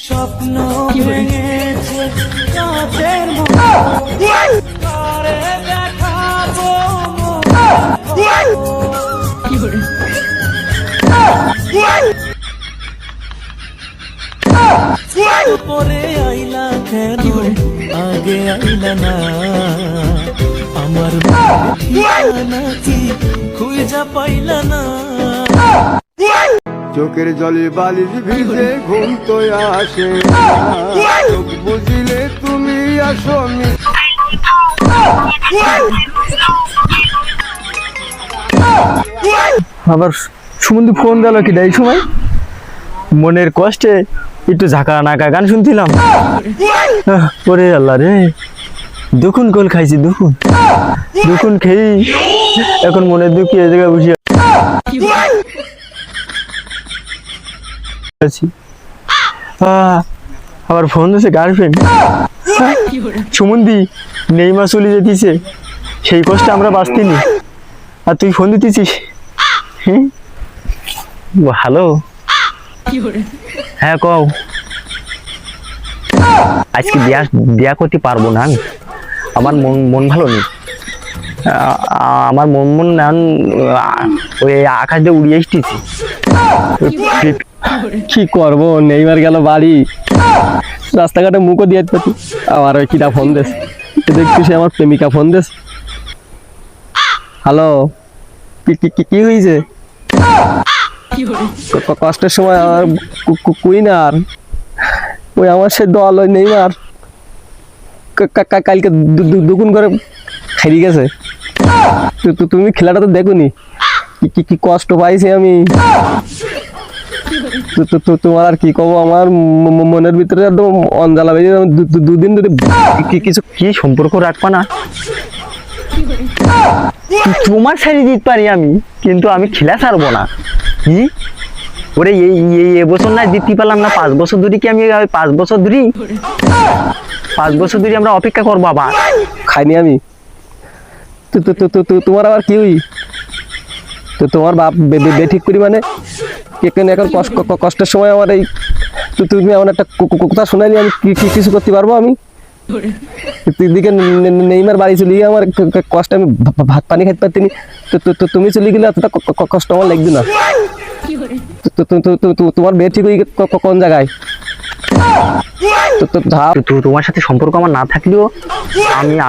স্বপ্ন ভেঙেছে কাঁচের মরে দেখাবো পরে আইলা কেন আগে আইলা না আমার নাকি খুঁজা পাইলা না চোখের জলে বালিশ ভিজে ঘুম তো আসে চোখ বুঝিলে তুমি আসো আবার সুমন্দি ফোন দিল কি এই সময় মনের কষ্টে একটু ঝাঁকা নাকা গান শুনছিলাম ওরে আল্লাহ রে দুকুন গোল খাইছি দুকুন খেয়ে এখন মনের দুঃখী এই জায়গায় বসে আছি আবার ফোন দিয়েছে গার্লফ্রেন্ড সুমন্দি নেইমা চলে যেতেছে সেই কষ্টে আমরা বাঁচতিনি আর তুই ফোন দিতেছিস হ্যালো হ্যাঁ কও আজকে বিয়া করতে পারবো না আমি আমার মন ভালো নেই আমার মন ওই আকাশ দিয়ে উড়িয়ে এসেছি কি করবো নেইমার গেল বাড়ি রাস্তাঘাটে মুখও দিয়ে পাতি আমার ওই কিটা ফোন দেশ দেখছি আমার প্রেমিকা ফোন দেশ হ্যালো কি হয়েছে কষ্টের সময় আমার কুইনার ওই আমার সে দল ওই নেইমার কালকে দুগুণ করে হারিয়ে গেছে তুমি খেলাটা তো দেখোনি কি কষ্ট পাইছি আমি তোমার আর কি কব আমার মনের ভিতরে একদম অঞ্জালা বেজে দুদিন ধরে কিছু কি সম্পর্ক রাখবা না তোমার ছেড়ে দিতে পারি আমি কিন্তু আমি খেলা ছাড়বো না কি ওরে এই এবছর না দিতে পারলাম না 5 বছর ধরে কি আমি 5 বছর ধরে 5 বছর ধরে আমরা অপেক্ষা করবো আবার খাইনি আমি তোমার আবার কি হই তো তোমার বাপ ঠিক করি মানে এখন কষ্টের সময় আমার এই তুমি এমন একটা কথা শোনাইলি আমি কিছু করতে পারবো আমি দিকে নেইমার বাড়ি চলে গিয়ে আমার কষ্ট আমি ভাত পানি খাইতে পারতিনি তো তুমি চলে গেলে এতটা কষ্ট আমার লাগবে না তোমার বিয়ে ঠিক হয়ে কোন জায়গায় তোমার সাথে সম্পর্ক আমার না থাকলেও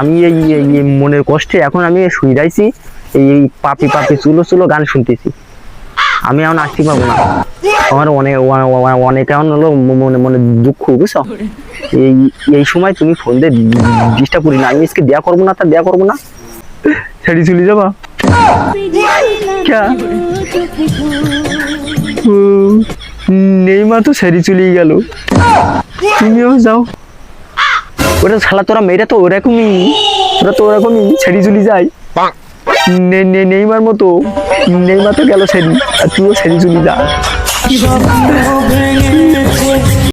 আমি এই মনের কষ্টে এখন আমি শুয়ে যাইছি এই পাপি চুলো গান শুনতেছি আমি এখন আসতে পারবো না আমার অনেক এমন হলো মনে দুঃখ বুঝছো এই সময় তুমি ফোন দিয়ে ডিস্টার্ব করি না আমি আজকে দেয়া করবো না তা দেয়া করবো না ছেড়ে চলে যাবা নেইমা তো ছেড়ে চলেই গেল তুমিও যাও ওটা শালা তোরা মেয়েরা তো ওরকমই ছেড়ে চলে যায় নেইমার মতো নেইমা তো গেল ছেড়ে আর তুইও ছেড়ে চলে যা স্বপ্ন ভেঙেছে